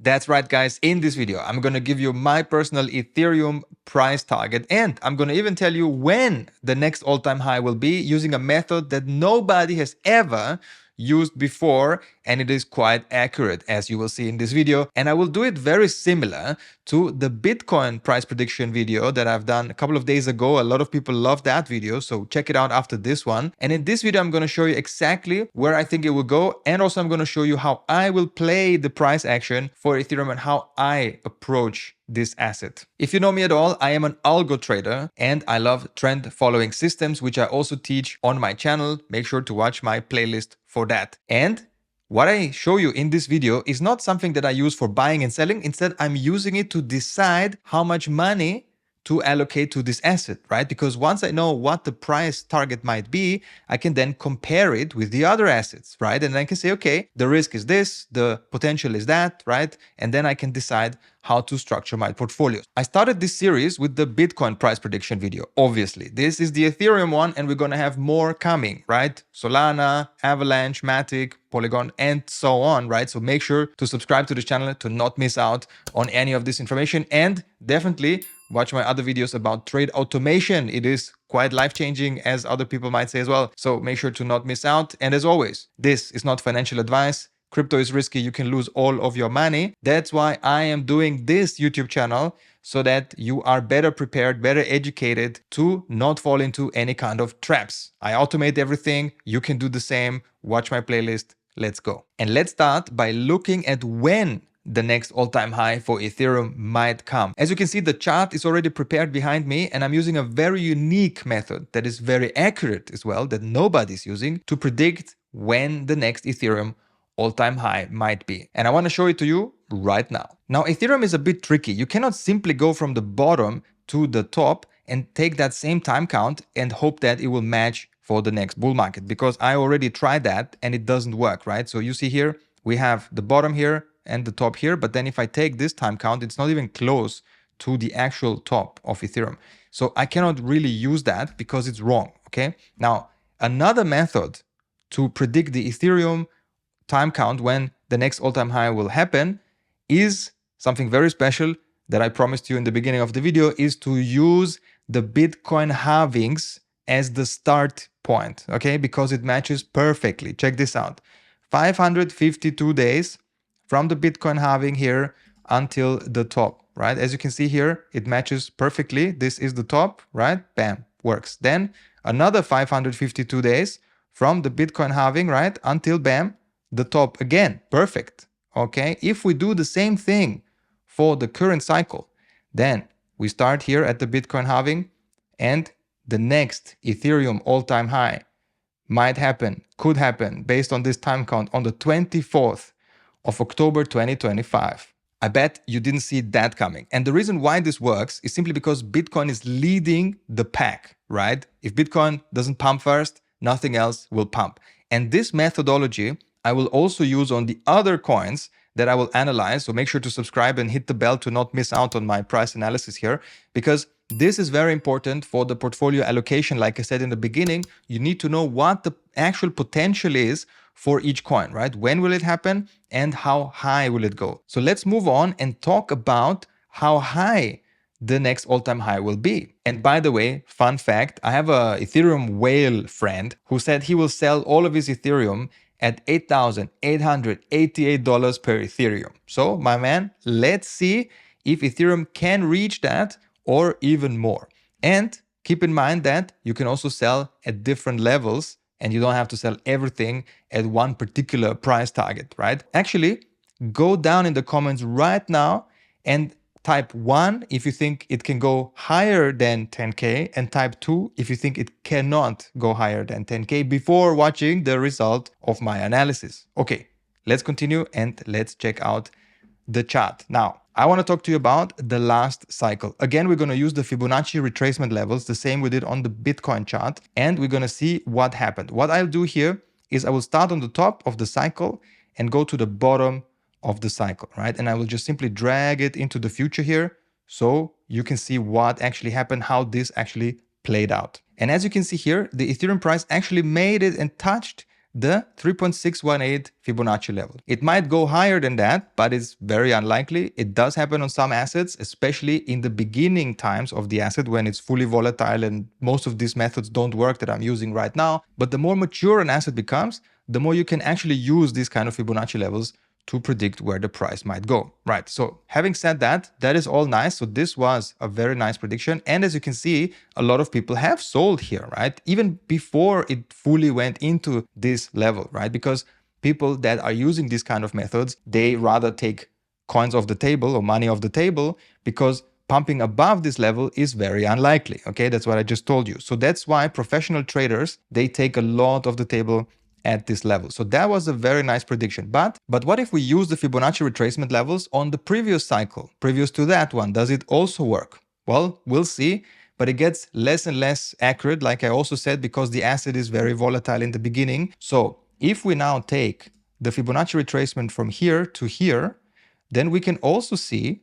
That's right, guys. In this video, I'm going to give you my personal Ethereum price target, and I'm going to even tell you when the next all-time high will be using a method that nobody has ever used before, and it is quite accurate, as you will see in this video. And I will do it very similar to the Bitcoin price prediction video that I've done a couple of days ago. A lot of people love that video, so check it out after this one. And in this video, I'm going to show you exactly where I think it will go, and also I'm going to show you how I will play the price action for Ethereum and how I approach this asset. If you know me at all, I am an algo trader and I love trend following systems, which I also teach on my channel. Make sure to watch my playlist for that. And what I show you in this video is not something that I use for buying and selling. Instead, I'm using it to decide how much money to allocate to this asset, right? Because once I know what the price target might be, I can then compare it with the other assets, right? And I can say, okay, the risk is this, the potential is that, right? And then I can decide how to structure my portfolio. I started this series with the Bitcoin price prediction video, obviously. This is the Ethereum one, and we're going to have more coming, right? Solana, Avalanche, Matic, Polygon, and so on, right? So make sure to subscribe to the channel to not miss out on any of this information, and definitely watch my other videos about trade automation. It is quite life-changing, as other people might say as well. So make sure to not miss out. And as always, this is not financial advice. Crypto is risky. You can lose all of your money. That's why I am doing this YouTube channel, so that you are better prepared, better educated to not fall into any kind of traps. I automate everything. You can do the same. Watch my playlist. Let's go. And let's start by looking at when the next all-time high for Ethereum might come. As you can see, the chart is already prepared behind me, and I'm using a very unique method that is very accurate as well, that nobody's using, to predict when the next Ethereum all-time high might be. And I want to show it to you right now. Now, Ethereum is a bit tricky. You cannot simply go from the bottom to the top and take that same time count and hope that it will match for the next bull market, because I already tried that and it doesn't work, right? So you see here, we have the bottom here and the top here, but then if I take this time count, it's not even close to the actual top of Ethereum. So I cannot really use that because it's wrong, okay? Now, another method to predict the Ethereum time count when the next all-time high will happen is something very special that I promised you in the beginning of the video, is to use the Bitcoin halvings as the start point, okay? Because it matches perfectly. Check this out. 552 days from the Bitcoin halving here until the top, right? As you can see here, it matches perfectly. This is the top, right? Bam, works. Then another 552 days from the Bitcoin halving, right? Until bam, the top again, perfect, okay? If we do the same thing for the current cycle, then we start here at the Bitcoin halving, and the next Ethereum all-time high might happen, could happen, based on this time count, on the 24th of October 2025. I bet you didn't see that coming. And the reason why this works is simply because Bitcoin is leading the pack, right? If Bitcoin doesn't pump first, nothing else will pump. And this methodology I will also use on the other coins that I will analyze. So make sure to subscribe and hit the bell to not miss out on my price analysis here, because this is very important for the portfolio allocation. Like I said in the beginning, you need to know what the actual potential is for each coin, right? When will it happen and how high will it go? So let's move on and talk about how high the next all-time high will be. And by the way, fun fact, I have a Ethereum whale friend who said he will sell all of his Ethereum at $8,888 per Ethereum. So my man, let's see if Ethereum can reach that or even more. And keep in mind that you can also sell at different levels, and you don't have to sell everything at one particular price target, right? Actually, go down in the comments right now and type 1 if you think it can go higher than 10K, and type 2 if you think it cannot go higher than 10K before watching the result of my analysis. Okay, let's continue and let's check out the chart. Now, I want to talk to you about the last cycle. Again, we're going to use the Fibonacci retracement levels, the same we did on the Bitcoin chart, and we're going to see what happened. What I'll do here is I will start on the top of the cycle and go to the bottom of the cycle, right? And I will just simply drag it into the future here so you can see what actually happened, how this actually played out. And as you can see here, the Ethereum price actually made it and touched the 3.618 Fibonacci level. It might go higher than that, but it's very unlikely. It does happen on some assets, especially in the beginning times of the asset when it's fully volatile and most of these methods don't work that I'm using right now. But the more mature an asset becomes, the more you can actually use these kind of Fibonacci levels to predict where the price might go. Right, so having said that, that is all nice. So this was a very nice prediction. And as you can see, a lot of people have sold here, right? Even before it fully went into this level, right? Because people that are using these kind of methods, they rather take coins off the table or money off the table because pumping above this level is very unlikely. Okay, that's what I just told you. So that's why professional traders, they take a lot of the table at this level. So that was a very nice prediction. But what if we use the Fibonacci retracement levels on the previous cycle, previous to that one? Does it also work? Well, we'll see, but it gets less and less accurate, like I also said, because the asset is very volatile in the beginning. So if we now take the Fibonacci retracement from here to here, then we can also see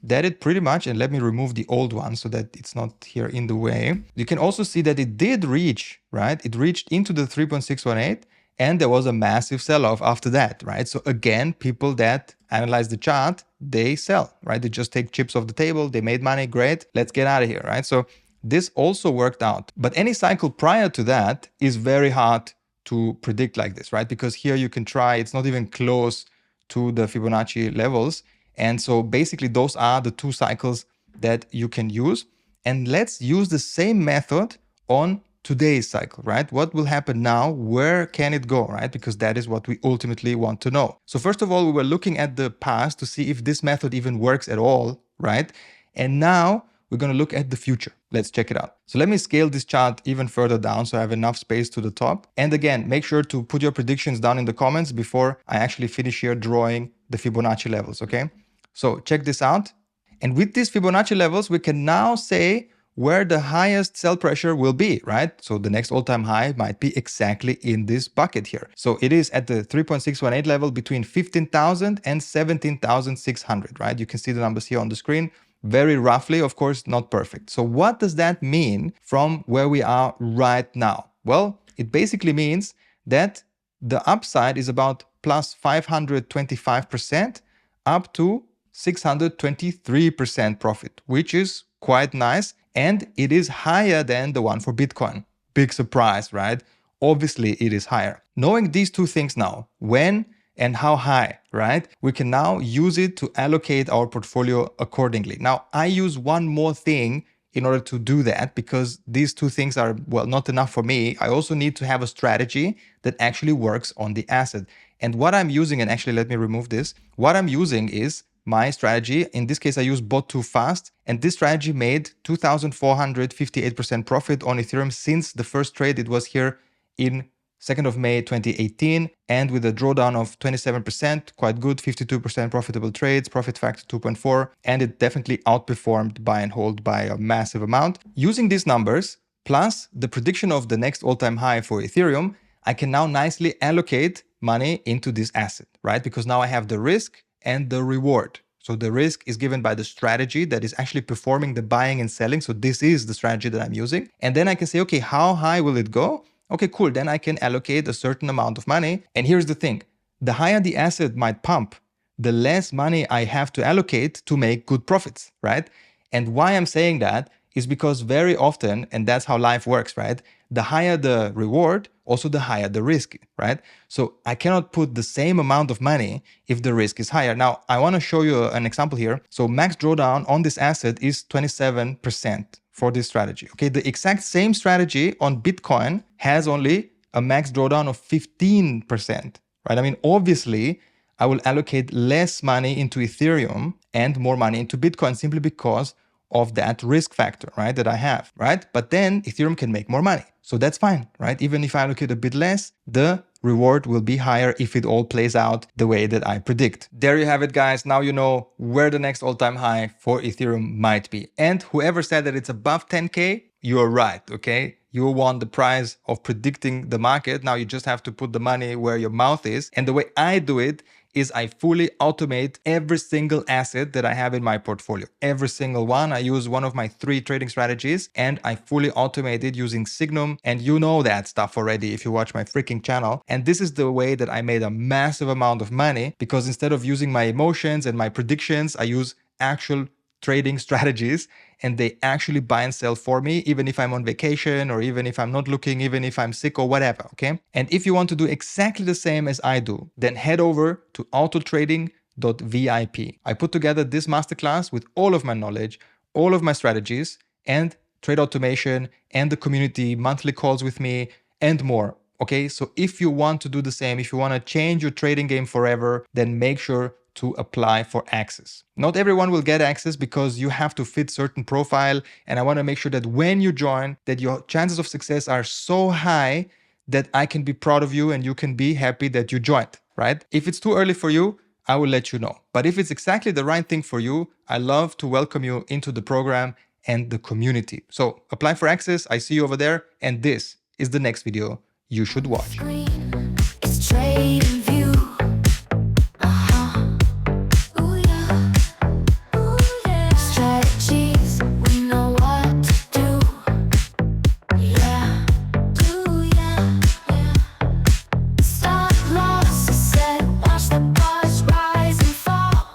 that it pretty much, and let me remove the old one so that it's not here in the way. You can also see that it did reach, right? It reached into the 3.618 and there was a massive sell-off after that, right? So again, people that analyze the chart, they sell, right? They just take chips off the table, they made money, great, let's get out of here, right? So this also worked out. But any cycle prior to that is very hard to predict like this, right? Because here you can try, it's not even close to the Fibonacci levels. And so basically those are the two cycles that you can use. And let's use the same method on today's cycle, right? What will happen now? Where can it go, right? Because that is what we ultimately want to know. So first of all, we were looking at the past to see if this method even works at all, right? And now we're going to look at the future. Let's check it out. So let me scale this chart even further down so I have enough space to the top. And again, make sure to put your predictions down in the comments before I actually finish here drawing the Fibonacci levels, okay? So check this out. And with these Fibonacci levels, we can now say where the highest sell pressure will be, right? So the next all-time high might be exactly in this bucket here. So it is at the 3.618 level between 15,000 and 17,600, right? You can see the numbers here on the screen. Very roughly, of course, not perfect. So what does that mean from where we are right now? Well, it basically means that the upside is about plus 525% up to 623% profit, which is quite nice. And it is higher than the one for Bitcoin. Big surprise, right? Obviously, it is higher. Knowing these two things now, when and how high, right? We can now use it to allocate our portfolio accordingly. Now, I use one more thing in order to do that because these two things are, well, not enough for me. I also need to have a strategy that actually works on the asset. And what I'm using, and actually let me remove this, what I'm using is my strategy. In this case, I use bot too fast, and this strategy made 2,458% profit on Ethereum since the first trade. It was here in 2nd of May 2018, and with a drawdown of 27%, quite good, 52% profitable trades, profit factor 2.4, and it definitely outperformed buy and hold by a massive amount. Using these numbers, plus the prediction of the next all-time high for Ethereum, I can now nicely allocate money into this asset, right? Because now I have the risk and the reward. So the risk is given by the strategy that is actually performing the buying and selling. So this is the strategy that I'm using. And then I can say, okay, how high will it go? Okay, cool. Then I can allocate a certain amount of money. And here's the thing. The higher the asset might pump, the less money I have to allocate to make good profits, right? And why I'm saying that is because very often, and that's how life works, right? The higher the reward, also the higher the risk, right? So I cannot put the same amount of money if the risk is higher. Now, I want to show you an example here. So max drawdown on this asset is 27% for this strategy. Okay, the exact same strategy on Bitcoin has only a max drawdown of 15%, right? I mean, obviously, I will allocate less money into Ethereum and more money into Bitcoin simply because of that risk factor, right, that I have, right? But then Ethereum can make more money. So that's fine, right? Even if I allocate a bit less, the reward will be higher if it all plays out the way that I predict. There you have it, guys. Now you know where the next all-time high for Ethereum might be. And whoever said that it's above 10K, you're right, okay? You won the prize of predicting the market. Now you just have to put the money where your mouth is. And the way I do it is I fully automate every single asset that I have in my portfolio. Every single one. I use one of my 3 trading strategies and I fully automate it using SIGNUM. And you know that stuff already if you watch my freaking channel. And this is the way that I made a massive amount of money, because instead of using my emotions and my predictions, I use actual trading strategies, and they actually buy and sell for me, even if I'm on vacation or even if I'm not looking, even if I'm sick or whatever, okay? And if you want to do exactly the same as I do, then head over to autotrading.vip. I put together this masterclass with all of my knowledge, all of my strategies, and trade automation, and the community, monthly calls with me, and more. Okay, so if you want to do the same, if you want to change your trading game forever, then make sure to apply for access. Not everyone will get access because you have to fit certain profile, and I want to make sure that when you join, that your chances of success are so high that I can be proud of you and you can be happy that you joined, right? If it's too early for you, I will let you know. But if it's exactly the right thing for you, I love to welcome you into the program and the community. So apply for access. I see you over there, and this is the next video you should watch.